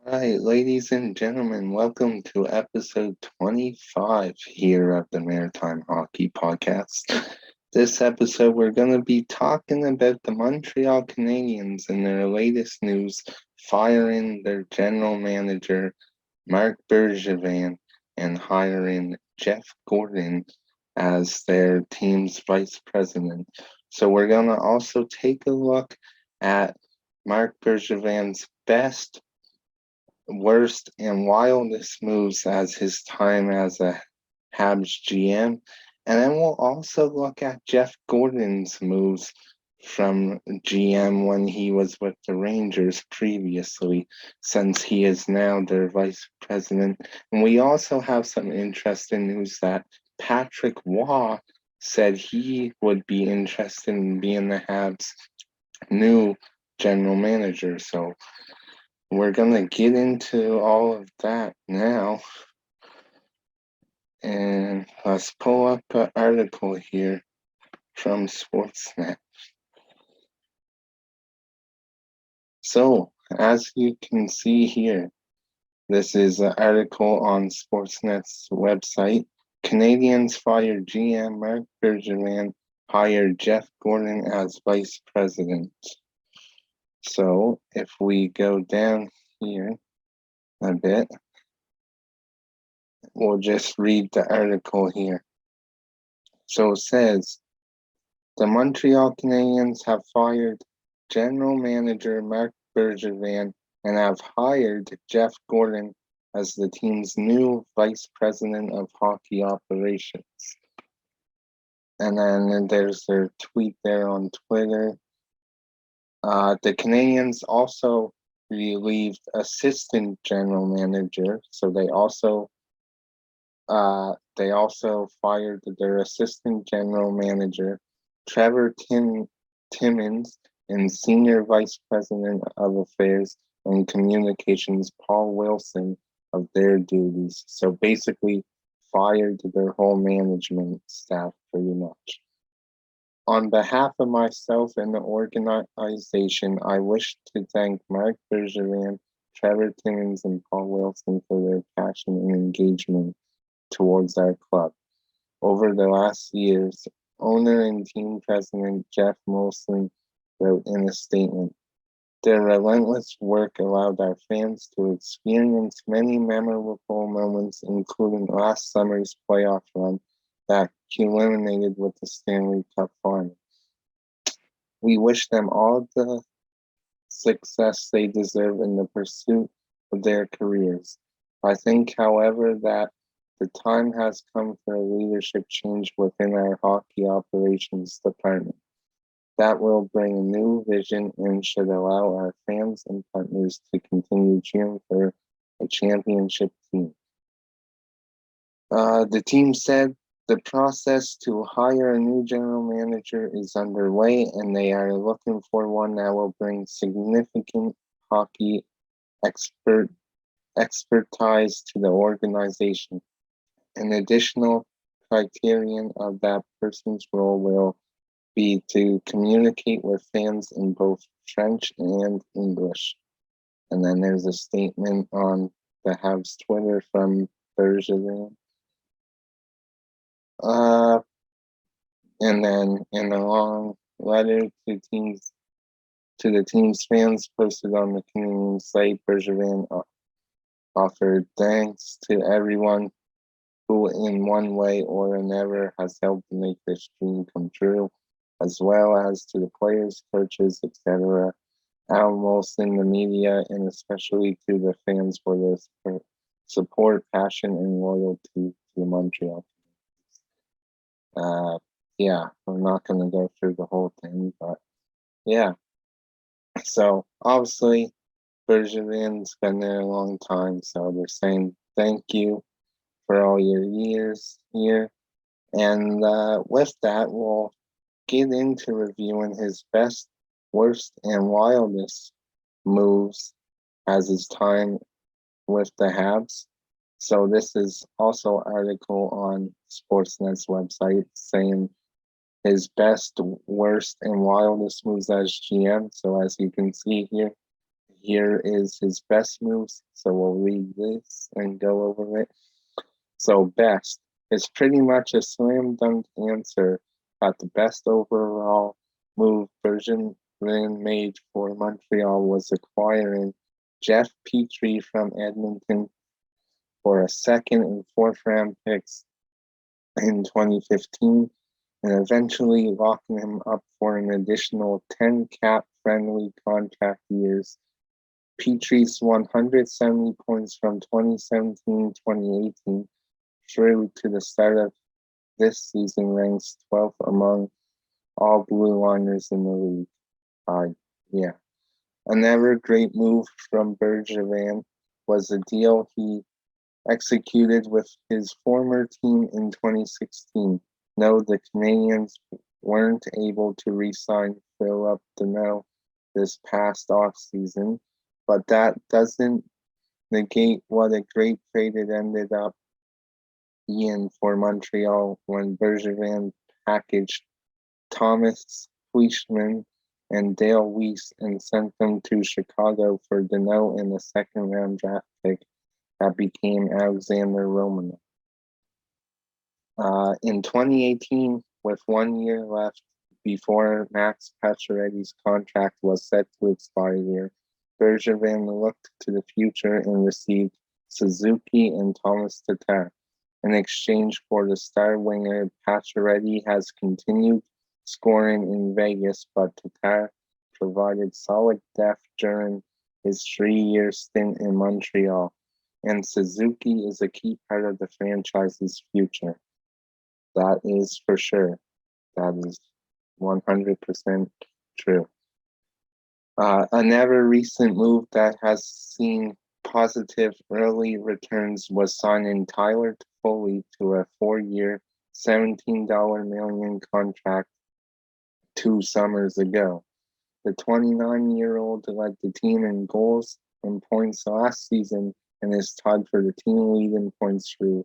All right, ladies and gentlemen, welcome to episode 25 here of the Maritime Hockey Podcast. This episode, we're going to be talking about the Montreal Canadiens and their latest news firing their general manager, Marc Bergevin, and hiring Jeff Gordon as their team's vice president. So, we're going to also take a look at Marc Bergevin's best, worst, and wildest moves as his time as a Habs GM. And then we'll also look at Jeff Gordon's moves from GM when he was with the Rangers previously, since he is now their vice president. And we also have some interesting news that Patrick Waugh said he would be interested in being the Habs' new general manager. So we're going to get into all of that now. And let's pull up an article here from Sportsnet. So, as you can see here, this is an article on Sportsnet's website. Canadiens fired GM Marc Bergevin, hired Jeff Gordon as vice president. So, if we go down here a bit, we'll just read the article here. So it says, the Montreal Canadiens have fired general manager Marc Bergevin and have hired Jeff Gordon as the team's new vice president of hockey operations. And then there's their tweet there on Twitter. The Canadiens also relieved assistant general manager, so they also fired their assistant general manager, Trevor Timmins, and senior vice president of affairs and communications, Paul Wilson, of their duties. So basically, fired their whole management staff pretty much. On behalf of myself and the organization, I wish to thank Marc Bergevin, Trevor Timmins, and Paul Wilson for their passion and engagement towards our club. Over the last years, owner and team president Jeff Molson wrote in a statement, their relentless work allowed our fans to experience many memorable moments, including last summer's playoff run that culminated with the Stanley Cup final. We wish them all the success they deserve in the pursuit of their careers. I think, however, that the time has come for a leadership change within our hockey operations department. That will bring a new vision and should allow our fans and partners to continue cheering for a championship team. The team said the process to hire a new general manager is underway, and they are looking for one that will bring significant hockey expertise to the organization. An additional criterion of that person's role will be to communicate with fans in both French and English. And then there's a statement on the Habs Twitter from Bergevin. And then in a long letter to the team's fans posted on the Canadian site, Bergevin offered thanks to everyone who in one way or another has helped to make this dream come true, as well as to the players, coaches, etc., animals in the media, and especially to the fans for their support, passion, and loyalty to Montreal. Yeah, I'm not going to go through the whole thing, but yeah. So obviously, Bergevin's been there a long time, so they're saying thank you for all your years here. And with that, we'll get into reviewing his best, worst, and wildest moves as his time with the Habs. So this is also an article on Sportsnet's website saying his best, worst, and wildest moves as GM. So as you can see here, Here is his best moves, so we'll read this and go over it. So best is pretty much a slam dunk answer that the best overall move Bergevin made for Montreal was acquiring Jeff Petrie from Edmonton for a second and fourth round picks in 2015 and eventually locking him up for an additional 10 cap friendly contract years. Petrie's 170 points from 2017-2018 through to the start of this season ranks 12th among all blue liners in the league. Yeah. Another great move from Bergevin was a deal he executed with his former team in 2016. No, the Canadiens weren't able to re-sign Philip Deneau this past offseason, but that doesn't negate what a great trade it ended up being for Montreal when Bergevin packaged Thomas Fleischmann and Dale Weiss and sent them to Chicago for Deneau in the second round draft pick that became Alexander Romanov. In 2018, with 1 year left before Max Pacioretty's contract was set to expire, Bergevin looked to the future and received Suzuki and Thomas Tatar. In exchange for the star winger, Pacioretty has continued scoring in Vegas, but Tatar provided solid depth during his 3-year stint in Montreal, and Suzuki is a key part of the franchise's future. That is for sure. That is 100% true. Another recent move that has seen positive early returns was signing Tyler Toffoli to a 4-year, $17 million contract 2 summers ago. The 29-year-old led the team in goals and points last season and is tied for the team lead in points through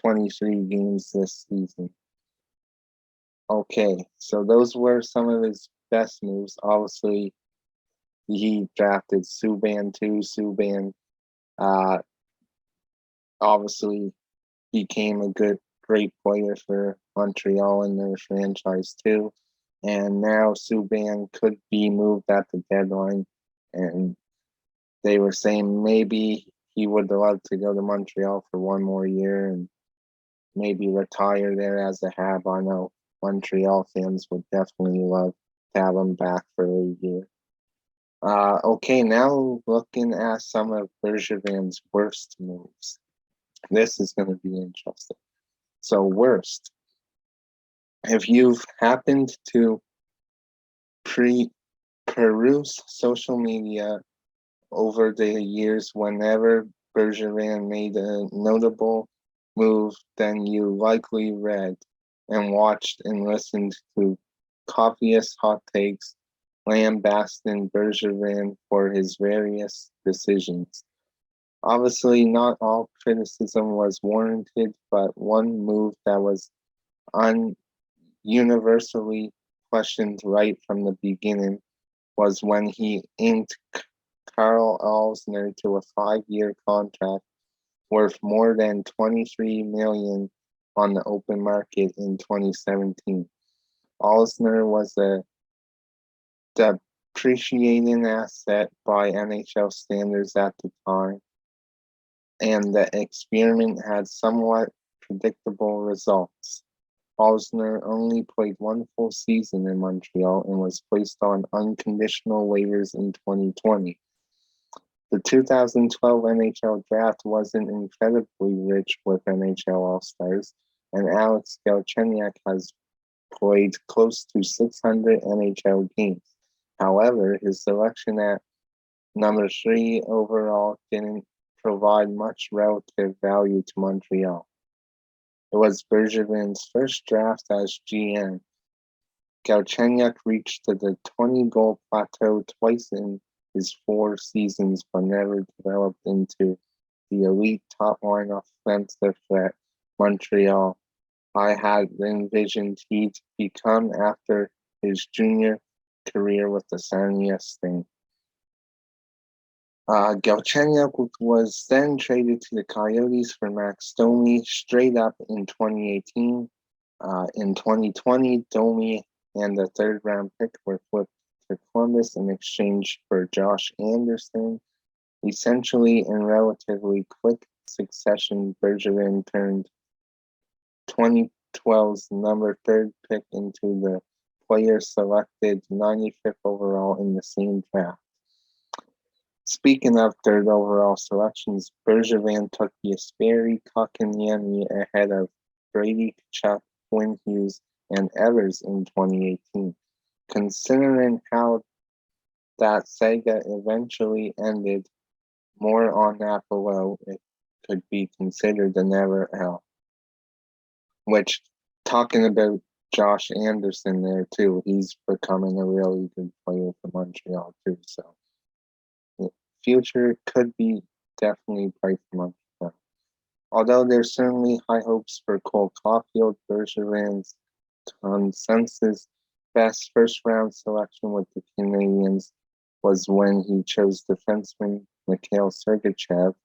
23 games this season. Okay, so those were some of his best moves. Obviously, he drafted Subban too. Subban obviously became a great player for Montreal and their franchise too. And now Subban could be moved at the deadline. And they were saying maybe he would love to go to Montreal for 1 more year and maybe retire there as a Hab. I know Montreal fans would definitely love to have him back for a year. Okay, now looking at some of Bergevin's worst moves. This is going to be interesting. So, worst. If you've happened to peruse social media over the years, whenever Bergevin made a notable move, then you likely read and watched and listened to copious hot takes lambasting Bergevin for his various decisions. Obviously, not all criticism was warranted, but one move that was universally questioned right from the beginning was when he inked Karl Alzner to a 5-year contract worth more than $23 million on the open market in 2017. Alzner was a depreciating asset by NHL standards at the time, and the experiment had somewhat predictable results. Alzner only played 1 full season in Montreal and was placed on unconditional waivers in 2020. The 2012 NHL draft wasn't incredibly rich with NHL All-Stars, and Alex Galchenyuk has played close to 600 NHL games. However, his selection at number 3 overall didn't provide much relative value to Montreal. It was Bergevin's first draft as GM. Galchenyuk reached the 20-goal plateau twice in his 4 seasons, but never developed into the elite top-line offensive threat Montreal I had envisioned he'd become after his junior career with the Sarnia Sting. Galchenyuk was then traded to the Coyotes for Max Domi straight up in 2018. In 2020, Domi and the third round pick were flipped to Columbus in exchange for Josh Anderson. Essentially, in relatively quick succession, Bergevin turned 2012's number third pick into the player selected 95th overall in the same draft. Speaking of third overall selections, Bergevin took Jesperi Kotkaniemi ahead of Brady Tkachuk, Quinn Hughes, and Evers in 2018. Considering how that saga eventually ended, more on that below, it could be considered the never L. Which, talking about Josh Anderson there too, he's becoming a really good player for Montreal too, so future could be definitely bright for Montreal. Although there's certainly high hopes for Cole Caulfield, Bergevin's consensus best first-round selection with the Canadiens was when he chose defenseman Mikhail Sergachev,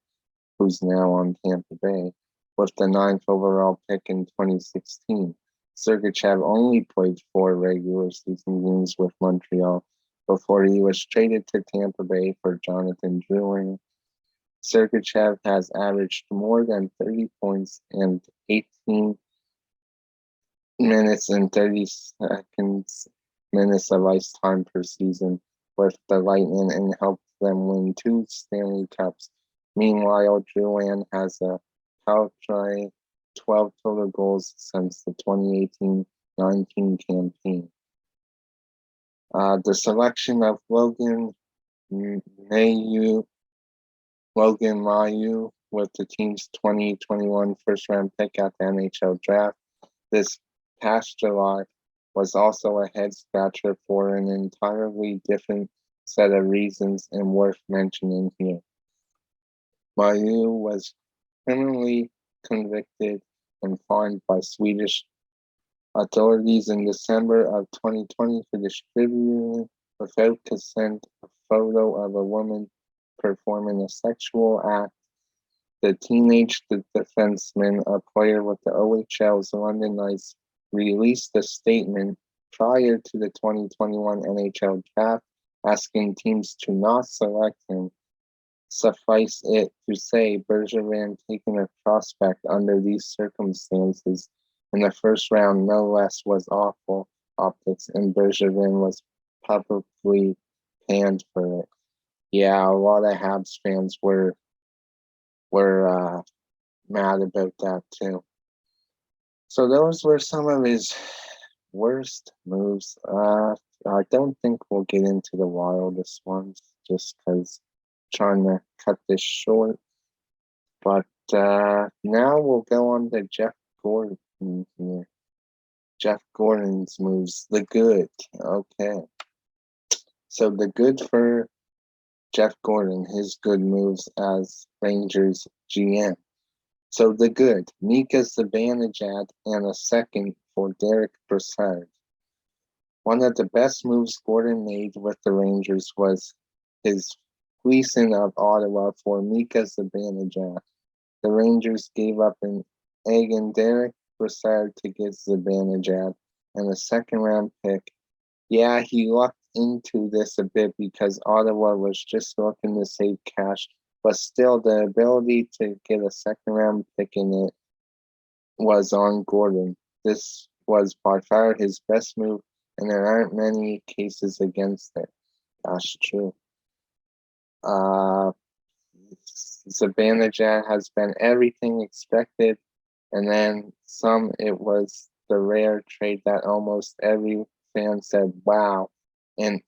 who's now on Tampa Bay, with the 9th overall pick in 2016. Sergachev only played 4 regular season games with Montreal before he was traded to Tampa Bay for Jonathan Drouin. Sergachev has averaged more than 30 points and 18 minutes and 30 seconds minutes of ice time per season with the Lightning and helped them win 2 Stanley Cups. Meanwhile, Drouin has a paltry 12 total goals since the 2018-19 campaign. The selection of Logan Mailloux with the team's 2021 first-round pick at the NHL draft this past July was also a head-scratcher for an entirely different set of reasons and worth mentioning here. Mailloux was criminally convicted and fined by Swedish authorities in December of 2020 for distributing without consent a photo of a woman performing a sexual act. The teenage defenseman, a player with the OHL's London Knights, released a statement prior to the 2021 NHL draft asking teams to not select him. Suffice it to say, Bergevin taking a prospect under these circumstances in the first round no less was awful optics, and Bergevin was publicly panned for it. Yeah, a lot of Habs fans were mad about that too. So those were some of his worst moves. I don't think we'll get into the wildest ones just because trying to cut this short. But now we'll go on to Jeff Gordon here. Jeff Gordon's moves, the good. Okay. So the good for Jeff Gordon, his good moves as Rangers GM. So the good, Mika Zibanejad and a second for Derek Brassard. One of the best moves Gordon made with the Rangers was his fleecing of Ottawa for Mika Zibanejad. The Rangers gave up an egg and Derek Brassard to get Zibanejad and a second-round pick. Yeah, he lucked into this a bit because Ottawa was just looking to save cash, but still the ability to get a second-round pick in it was on Gordon. This was by far his best move, and there aren't many cases against it. That's true. Zibanejad has been everything expected, and then some. It was the rare trade that almost every fan said, wow, and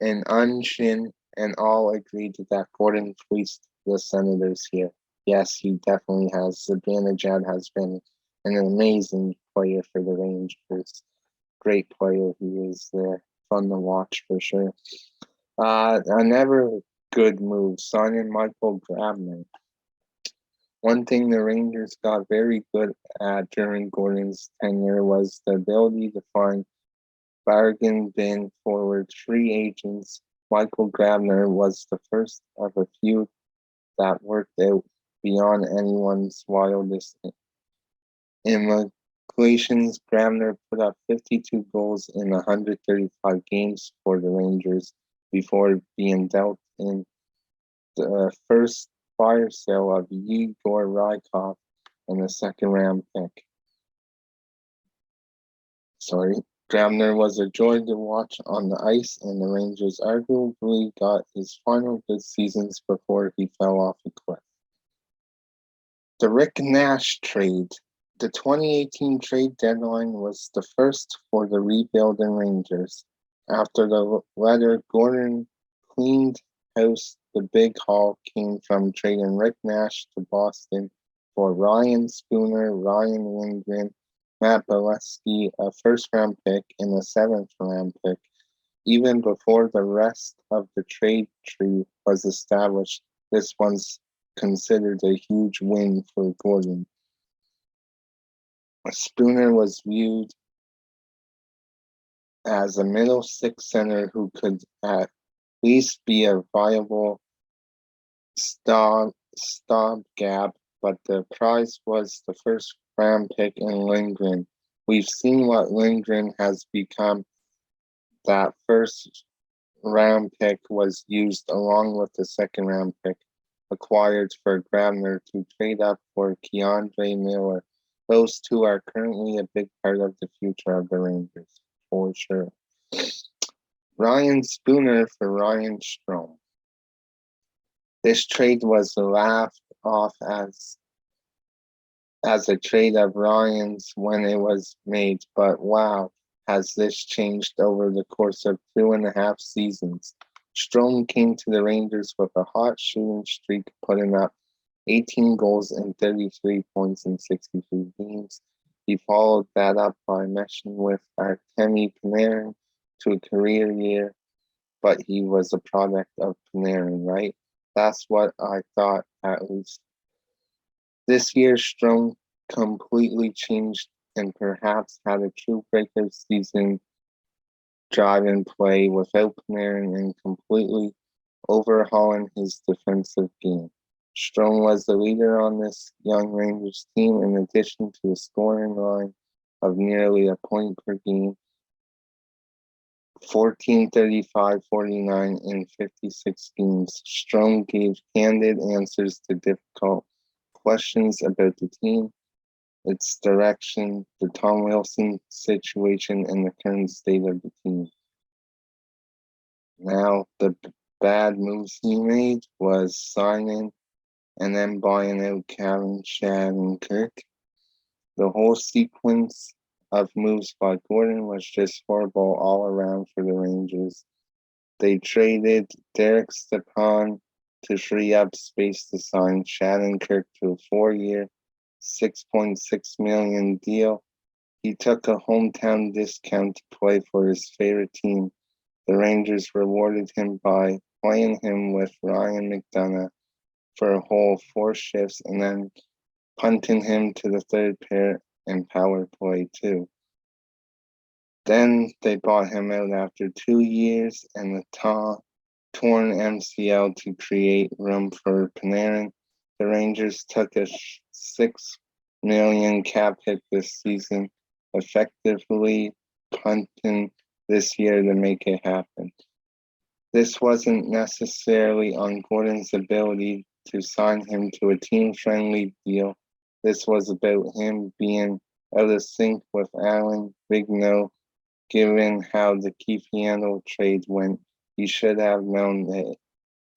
Unshin and all agreed that Gordon fleeced the Senators here. Yes, he definitely has. Zibanejad has been an amazing player for the Rangers. Great player he is there. Fun to watch for sure. Another good move, signing Michael Grabner. One thing the Rangers got very good at during Gordon's tenure was the ability to find bargain bin forward free agents Michael Grabner was the first of a few that worked out beyond anyone's wildest imaginations. Grabner put up 52 goals in 135 games for the Rangers before being dealt in the first fire sale of Igor Rykov and a second-round pick. Grabner was a joy to watch on the ice, and the Rangers arguably got his final good seasons before he fell off a cliff. The Rick Nash trade. The 2018 trade deadline was the first for the rebuilding Rangers. After the letter Gordon cleaned house, the big haul came from trading Rick Nash to Boston for Ryan Spooner, Ryan Lindgren, Matt Beleskey, a first-round pick, and a seventh-round pick. Even before the rest of the trade tree was established, this was considered a huge win for Gordon. Spooner was viewed as a middle six center who could at least be a viable stopgap, but the prize was the first round pick in Lindgren. We've seen what Lindgren has become. That first round pick was used along with the second round pick acquired for Grabner to trade up for Keandre Miller. Those two are currently a big part of the future of the Rangers, for sure. Ryan Spooner for Ryan Strome. This trade was laughed off as a trade of Ryan's when it was made, but wow, has this changed over the course of 2.5 seasons. Strome came to the Rangers with a hot shooting streak, putting up 18 goals and 33 points in 63 games. He followed that up by meshing with Artemi Panarin to a career year, but he was a product of Panarin, right? That's what I thought, at least. This year, Strome completely changed and perhaps had a true breakout season driving play without Panarin and completely overhauling his defensive game. Strome was the leader on this young Rangers team in addition to a scoring line of nearly a point per game, 14, 35, 49 in 56 games. Strome gave candid answers to difficult questions about the team, its direction, the Tom Wilson situation, and the current state of the team. Now, the bad moves he made was signing and then buying out Kevin Shattenkirk. The whole sequence of moves by Gordon was just horrible all around for the Rangers. They traded Derek Stepan to free up space to sign Shattenkirk to a 4-year, $6.6 million deal. He took a hometown discount to play for his favorite team. The Rangers rewarded him by playing him with Ryan McDonough for a whole 4 shifts and then punting him to the third pair and power play too. Then they bought him out after 2 years and a torn MCL to create room for Panarin. The Rangers took a $6 million cap hit this season, effectively punting this year to make it happen. This wasn't necessarily on Gordon's ability to sign him to a team-friendly deal. This was about him being out of sync with Alan Vigneault, given how the Keith Yandle trade went. He should have known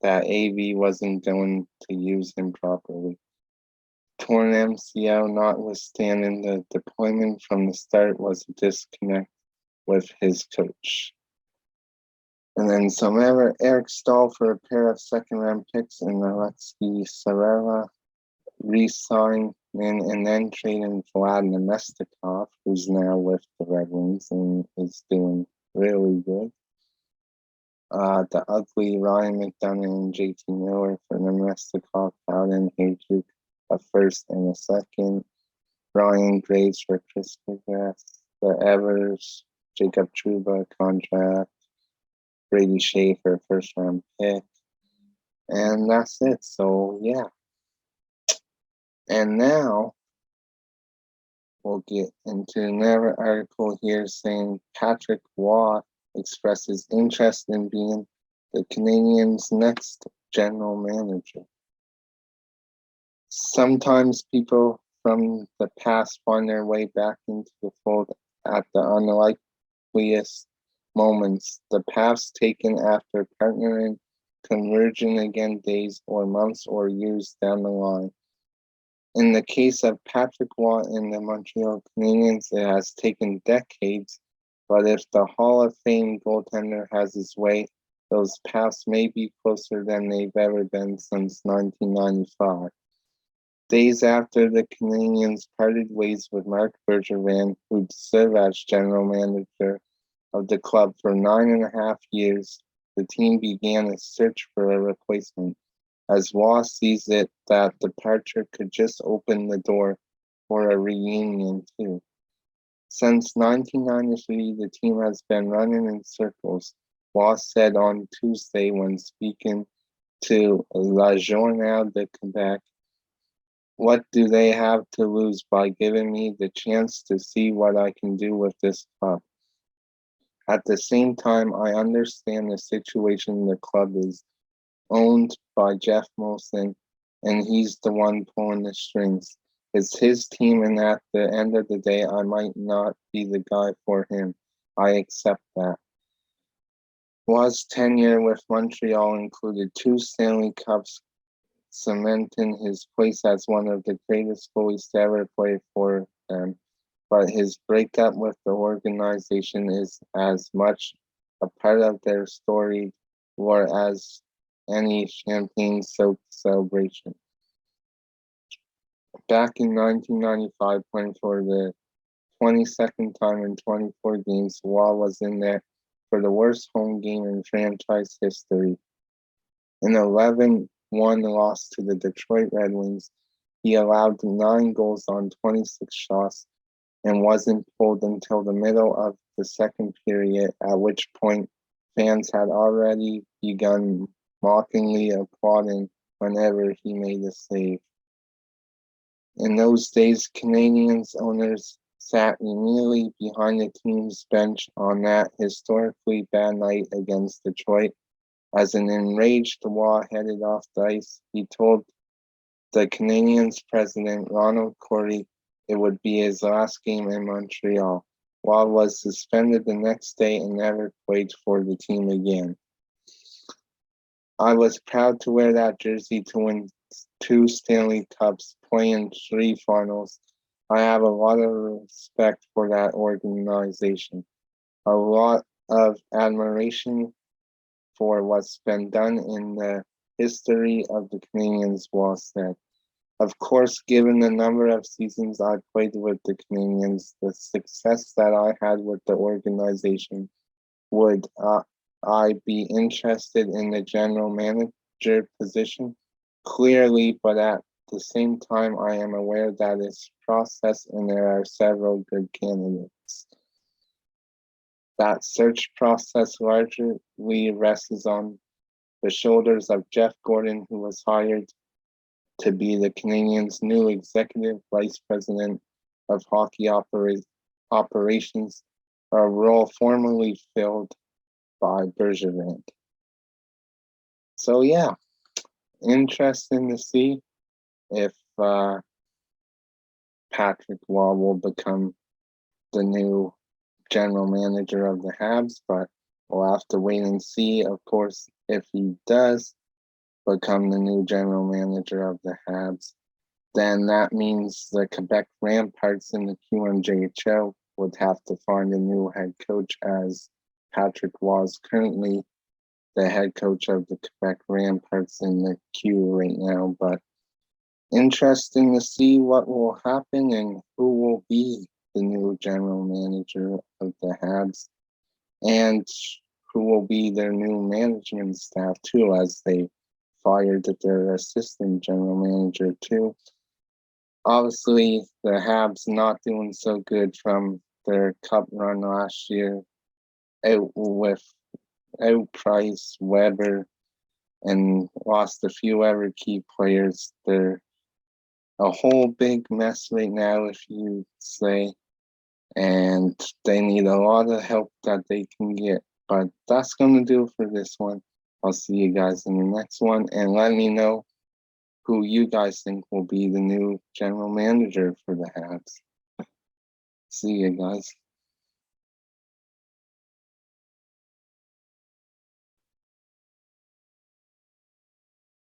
that AV wasn't going to use him properly. Torn MCL notwithstanding, the deployment from the start was a disconnect with his coach. And then Eric Stahl for a pair of second-round picks and Alexei Sarela re-signed and then trading Vlad Nemestikov, who's now with the Red Wings and is doing really good. The ugly Ryan McDonough and JT Miller for Nemestikov, Howden Hayjuk, a first and a second. Ryan Graves for Chris Pagas, the Evers, Jacob Trouba contract. Brady Schaefer, first round pick. And that's it. So, yeah. And now we'll get into another article here saying Patrick Waugh expresses interest in being the Canadiens' next general manager. Sometimes people from the past find their way back into the fold at the unlikeliest moments. The paths taken after partnering converging again days or months or years down the line. In the case of Patrick Waugh and the Montreal Canadiens, it has taken decades, but if the Hall of Fame goaltender has his way, those paths may be closer than they've ever been since 1995. Days after the Canadiens parted ways with Marc Bergevin, who'd serve as general manager of the club for 9.5 years, the team began a search for a replacement. As Waugh sees it, that departure could just open the door for a reunion too. Since 1993, the team has been running in circles, Waugh said on Tuesday when speaking to La Journal de Quebec. What do they have to lose by giving me the chance to see what I can do with this club? At the same time, I understand the situation the club is owned by Jeff Molson, and he's the one pulling the strings. It's his team, and at the end of the day, I might not be the guy for him. I accept that. Waugh's tenure with Montreal included 2 Stanley Cups, cementing his place as one of the greatest goalies to ever play for them. But his breakup with the organization is as much a part of their story war as any champagne-soaked celebration. Back in 1995, playing for the 22nd time in 24 games, Waugh was in there for the worst home game in franchise history. In 11-1 loss to the Detroit Red Wings, he allowed 9 goals on 26 shots and wasn't pulled until the middle of the second period, at which point fans had already begun mockingly applauding whenever he made a save. In those days, Canadiens owners sat immediately behind the team's bench on that historically bad night against Detroit. As an enraged Waugh headed off the ice, he told the Canadiens president, Ronald Corey, it would be his last game in Montreal. Waugh was suspended the next day and never played for the team again. I was proud to wear that jersey to win 2 Stanley Cups, play in 3 finals. I have a lot of respect for that organization, a lot of admiration for what's been done in the history of the Canadiens, Waugh said. Of course, given the number of seasons I played with the Canadiens, the success that I had with the organization, would I be interested in the general manager position? Clearly, but at the same time, I am aware that it's process and there are several good candidates. That search process largely rests on the shoulders of Jeff Gordon, who was hired to be the Canadiens' new executive vice president of hockey operations, a role formerly filled by Bergevin. So yeah, interesting to see if Patrick Waugh will become the new general manager of the Habs, but we'll have to wait and see, of course, if he does become the new general manager of the Habs. Then that means the Quebec Ramparts in the QMJHL would have to find a new head coach, as Patrick Waugh is currently the head coach of the Quebec Ramparts in the Q right now. But interesting to see what will happen and who will be the new general manager of the Habs, and who will be their new management staff too, as they fired their assistant general manager too. Obviously, the Habs not doing so good from their cup run last year, with outpriced Weber and lost a few other key players. They're a whole big mess right now, if you say, and they need a lot of help that they can get. But that's going to do it for this one. I'll see you guys in the next one, and let me know who you guys think will be the new general manager for the Habs. See you guys.